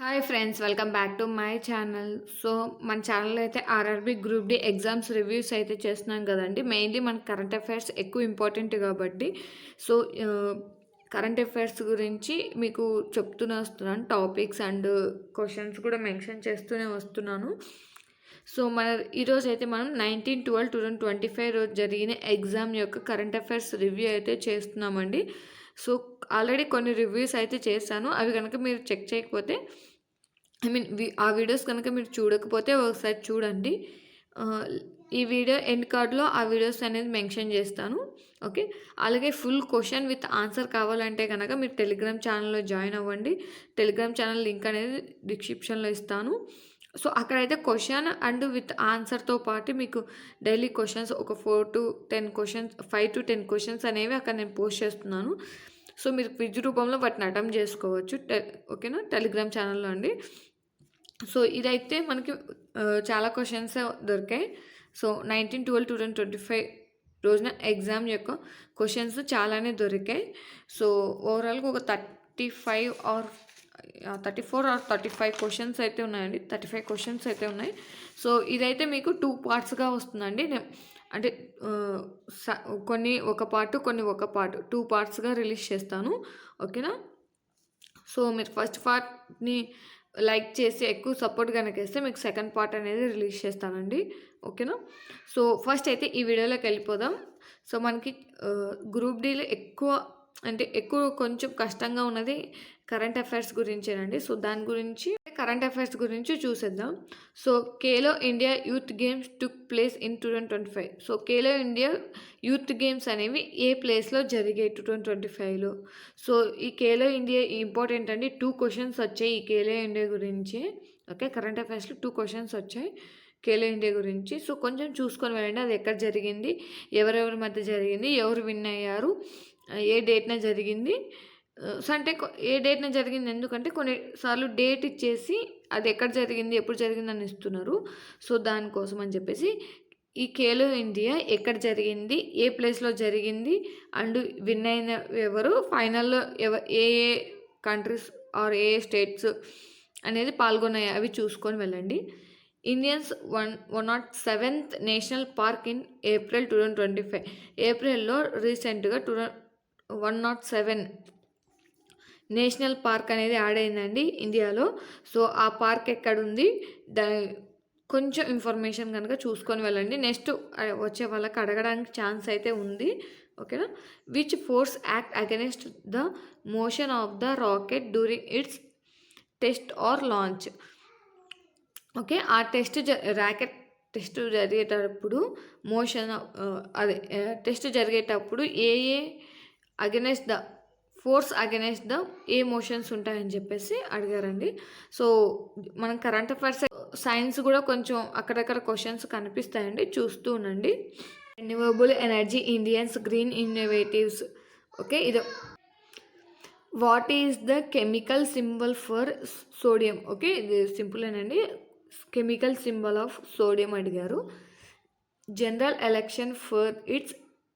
Hi friends, welcome back to my channel. So మన channel అయితే RRB group D exams reviews అయితే చేస్తున్నాం కదండి. మెయిన్లీ మన కరెంట్ అఫైర్స్ ఎక్కువ ఇంపార్టెంట్ కాబట్టి సో కరెంట్ అఫైర్స్ గురించి మీకు చెప్తూనే వస్తున్నాను. టాపిక్స్ అండ్ క్వశ్చన్స్ కూడా మెన్షన్ చేస్తూనే వస్తున్నాను. సో ఈరోజు అయితే మనం 19/12/2025 రోజు జరిగిన ఎగ్జామ్ యొక్క కరెంట్ అఫైర్స్ రివ్యూ అయితే చేస్తున్నామండి. సో ఆల్రెడీ కొన్ని రివ్యూస్ అయితే చేశాను. అవి కనుక మీరు చెక్ చేయకపోతే ఆ వీడియోస్ కనుక మీరు చూడకపోతే ఒకసారి చూడండి. ఈ వీడియో ఎండ్ కార్డ్లో ఆ వీడియోస్ అనేది మెన్షన్ చేస్తాను. ఓకే, అలాగే ఫుల్ క్వశ్చన్ విత్ ఆన్సర్ కావాలంటే కనుక మీరు టెలిగ్రామ్ ఛానల్లో జాయిన్ అవ్వండి. టెలిగ్రామ్ ఛానల్ లింక్ అనేది డిస్క్రిప్షన్లో ఇస్తాను. సో అక్కడైతే క్వశ్చన్ అండ్ విత్ ఆన్సర్తో పాటు మీకు డైలీ క్వశ్చన్స్ ఒక 4 to 10 క్వశ్చన్స్ 5 to 10 క్వశ్చన్స్ అనేవి అక్కడ నేను పోస్ట్ చేస్తున్నాను. సో మీరు క్విజ్ రూపంలో వాటిని అటెంప్ట్ చేసుకోవచ్చు. ఓకేనా, టెలిగ్రామ్ ఛానల్లో అండి. సో ఇదైతే మనకి చాలా క్వశ్చన్స్ దొరికాయి. సో 19/12/2025 రోజున ఎగ్జామ్ యొక్క క్వశ్చన్స్ చాలానే దొరికాయి. సో ఓవరాల్గా ఒక 34 or 35 క్వశ్చన్స్ అయితే ఉన్నాయండి. 35 క్వశ్చన్స్ అయితే ఉన్నాయి. సో ఇదైతే మీకు 2 పార్ట్స్గా వస్తుందండి. అంటే కొన్ని ఒక పార్ట్ 2 పార్ట్స్గా రిలీజ్ చేస్తాను. ఓకేనా, సో మీరు ఫస్ట్ పార్ట్ని లైక్ చేసి ఎక్కువ సపోర్ట్ కనుక ఇస్తే మీకు సెకండ్ పార్ట్ అనేది రిలీజ్ చేస్తానండి. ఓకేనా, సో ఫస్ట్ అయితే ఈ వీడియోలోకి వెళ్ళిపోదాం. సో మనకి గ్రూప్ డీలో ఎక్కువ కొంచెం కష్టంగా ఉన్నది కరెంట్ అఫైర్స్ గురించేనండి. సో దాని గురించి కరెంట్ అఫైర్స్ గురించి చూసేద్దాం. So Khelo India youth games took place in 2025. So Khelo India youth games అనేవి ఏ ప్లేస్లో జరిగాయి 2025లో. సో ఈ ఖేలో ఇండియా ఇంపార్టెంట్ అండి. 2 క్వశ్చన్స్ వచ్చాయి ఈ ఖేలో ఇండియా గురించి. ఓకే, కరెంట్ అఫైర్స్లో 2 క్వశ్చన్స్ వచ్చాయి ఖేలో ఇండియా గురించి. సో కొంచెం చూసుకొని వెళ్ళండి, అది ఎక్కడ జరిగింది, ఎవరెవరి మధ్య జరిగింది, ఎవరు విన్ అయ్యారు, ఏ డేట్న జరిగింది. సో అంటే ఏ డేట్న జరిగింది, ఎందుకంటే కొన్నిసార్లు డేట్ ఇచ్చేసి అది ఎక్కడ జరిగింది ఎప్పుడు జరిగింది అని ఇస్తున్నారు. సో దానికోసం అని చెప్పేసి ఈ ఖేలో ఇండియా ఎక్కడ జరిగింది, ఏ ప్లేస్లో జరిగింది, అండ్ విన్ అయిన ఎవరు, ఫైనల్లో ఏ కంట్రీస్ ఆర్ ఏ స్టేట్స్ అనేది పాల్గొన్నాయి అవి చూసుకొని వెళ్ళండి. Indians 107th national park in April 2025. ఏప్రిల్లో రీసెంట్గా 107 నేషనల్ పార్క్ అనేది యాడ్ అయిందండి ఇండియాలో. సో ఆ పార్క్ ఎక్కడుంది, కొంచెం ఇన్ఫర్మేషన్ కనుక చూసుకొని వెళ్ళండి. నెక్స్ట్ వచ్చే వాళ్ళకి అడగడానికి ఛాన్స్ అయితే ఉంది. ఓకేనా, which force act against the motion of the rocket during its test or launch. Okay, ఆ రాకెట్ టెస్ట్ జరిగేటప్పుడు టెస్ట్ జరిగేటప్పుడు ఏ against the force against the ఏ మోషన్స్ ఉంటాయని చెప్పేసి అడిగారండి. సో మనం కరెంట్ అఫైర్స్ సైన్స్ కూడా కొంచెం అక్కడక్కడ క్వశ్చన్స్ కనిపిస్తాయండి, చూస్తూ ఉండండి. Renewable energy Indians green innovatives. Okay, ఇది what is the chemical symbol for sodium. Okay, ఇది సింపుల్ ఏనండి. కెమికల్ సింబల్ ఆఫ్ సోడియం అడిగారు. General election for its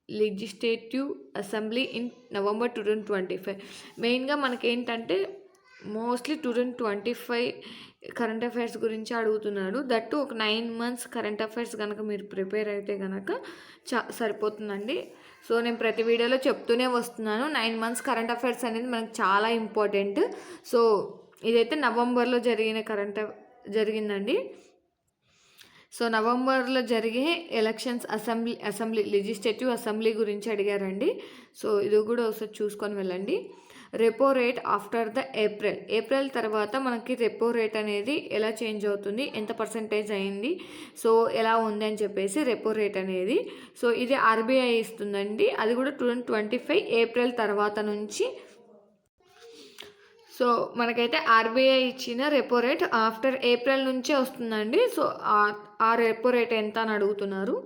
legislative assembly in November 2025. మెయిన్గా మనకేంటంటే మోస్ట్లీ 2025 కరెంట్ అఫైర్స్ గురించి అడుగుతున్నాడు. దట్టు ఒక 9 months current affairs కనుక మీరు ప్రిపేర్ అయితే కనుక సరిపోతుందండి. సో నేను ప్రతి వీడియోలో చెప్తూనే వస్తున్నాను, 9 months కరెంట్ అఫైర్స్ అనేది మనకు చాలా ఇంపార్టెంట్. సో ఇదైతే నవంబర్లో జరిగిందండి. సో నవంబర్లో జరిగే ఎలక్షన్స్ అసెంబ్లీ లెజిస్లేటివ్ అసెంబ్లీ గురించి అడిగారండి. సో ఇది కూడా ఒకసారి చూసుకొని వెళ్ళండి. Repo rate after the April తర్వాత మనకి రెపో రేట్ అనేది ఎలా చేంజ్ అవుతుంది, ఎంత పర్సెంటేజ్ అయింది, సో ఎలా ఉంది అని చెప్పేసి రెపో రేట్ అనేది. సో ఇది ఆర్బీఐ ఇస్తుందండి. అది కూడా 2025 ఏప్రిల్ తర్వాత నుంచి. సో మనకైతే ఆర్బీఐ ఇచ్చిన రెపో రేట్ ఆఫ్టర్ ఏప్రిల్ నుంచే వస్తుందండి. సో ఆ రెపో రేట్ ఎంత అని అడుగుతున్నారు.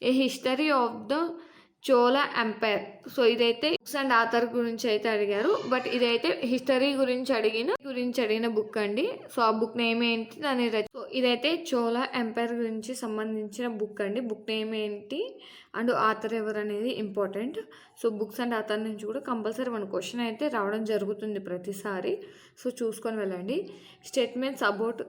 A history of the Chola empire. So ఇదైతే బుక్స్ అండ్ ఆథర్ గురించి అయితే అడిగారు. బట్ ఇదైతే హిస్టరీ గురించి అడిగిన బుక్ అండి. సో ఆ బుక్ నేమ్ ఏంటి సో ఇదైతే చోళా ఎంపైర్ గురించి సంబంధించిన బుక్ అండి. బుక్ నేమ్ ఏంటి అండ్ ఆథర్ ఎవరనేది important. So, books and author నుంచి కూడా కంపల్సరీ మన క్వెషన్ అయితే రావడం జరుగుతుంది ప్రతిసారి. సో, చూసుకొని వెళ్ళండి. Statements about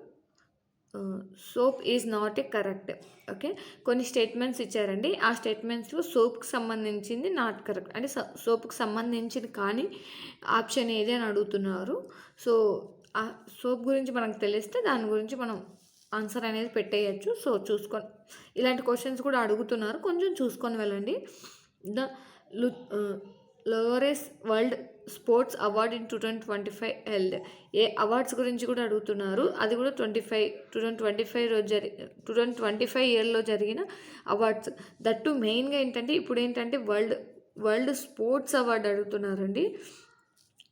soap is not a correct. Okay, కొన్ని స్టేట్మెంట్స్ ఇచ్చారండి. ఆ స్టేట్మెంట్స్లో సోప్కి సంబంధించింది నాట్ కరెక్ట్, అంటే సోప్కి సంబంధించింది కానీ ఆప్షన్ ఏది అని అడుగుతున్నారు. సో, ఆ సోప్ గురించి మనకు తెలిస్తే దాని గురించి మనం ఆన్సర్ అనేది పెట్టేయచ్చు. సో, చూసుకొని ఇలాంటి క్వశ్చన్స్ కూడా అడుగుతున్నారు, కొంచెం చూసుకొని వెళ్ళండి. The Laureus world sports award in 2025 held. ఏ అవార్డ్స్ గురించి కూడా అడుగుతున్నారు, అది కూడా 2025 ఇయర్లో జరిగిన అవార్డ్స్. దట్టు మెయిన్గా ఏంటంటే ఇప్పుడు ఏంటంటే వరల్డ్ స్పోర్ట్స్ అవార్డు అడుగుతున్నారండి.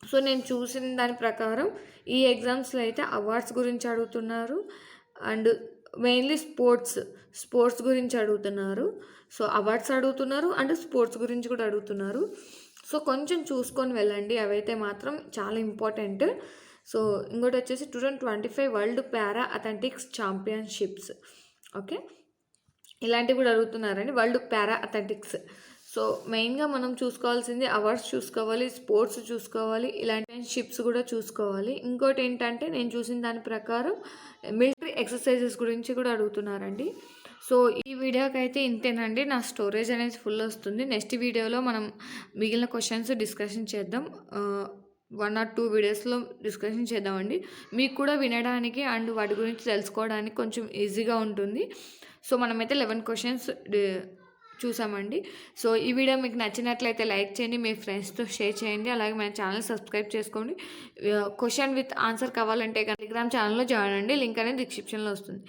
సో, నేను చూసిన దాని ప్రకారం ఈ ఎగ్జామ్స్లో అయితే అవార్డ్స్ గురించి అడుగుతున్నారు అండ్ మెయిన్లీ స్పోర్ట్స్ గురించి అడుగుతున్నారు. సో, అవార్డ్స్ అడుగుతున్నారు అండ్ స్పోర్ట్స్ గురించి కూడా అడుగుతున్నారు. సో, కొంచెం చూసుకొని వెళ్ళండి, అవైతే మాత్రం చాలా ఇంపార్టెంట్. సో, ఇంకోటి వచ్చేసి 2025 వరల్డ్ పారా అథ్లెటిక్స్ ఛాంపియన్షిప్స్. ఓకే, ఇలాంటివి కూడా అడుగుతున్నారండి, వరల్డ్ పారా అథ్లెటిక్స్. సో, మెయిన్గా మనం చూసుకోవాల్సింది అవార్డ్స్ చూసుకోవాలి, స్పోర్ట్స్ చూసుకోవాలి, ఇలాంటి షిప్స్ కూడా చూసుకోవాలి. ఇంకోటి ఏంటంటే నేను చూసిన దాని ప్రకారం మిలిటరీ ఎక్సర్సైజెస్ గురించి కూడా అడుగుతున్నారండి. సో, ఈ వీడియోకి అయితే ఇంతేనండి. నా స్టోరేజ్ అనేది ఫుల్ వస్తుంది. నెక్స్ట్ వీడియోలో మనం మిగిలిన క్వశ్చన్స్ డిస్కషన్ చేద్దాం. 1 or 2 వీడియోస్లో డిస్కషన్ చేద్దామండి. మీకు కూడా వినడానికి అండ్ వాటి గురించి తెలుసుకోవడానికి కొంచెం ఈజీగా ఉంటుంది. సో, మనమైతే 11 క్వశ్చన్స్ చూసామండి. సో, ఈ వీడియో మీకు నచ్చినట్లయితే లైక్ చేయండి, మీ ఫ్రెండ్స్తో షేర్ చేయండి, అలాగే మన ఛానల్ సబ్స్క్రైబ్ చేసుకోండి. క్వశ్చన్ విత్ ఆన్సర్ కావాలంటే టెలిగ్రామ్ ఛానల్లో జాయిన్ అండి, లింక్ అనేది డిస్క్రిప్షన్లో వస్తుంది.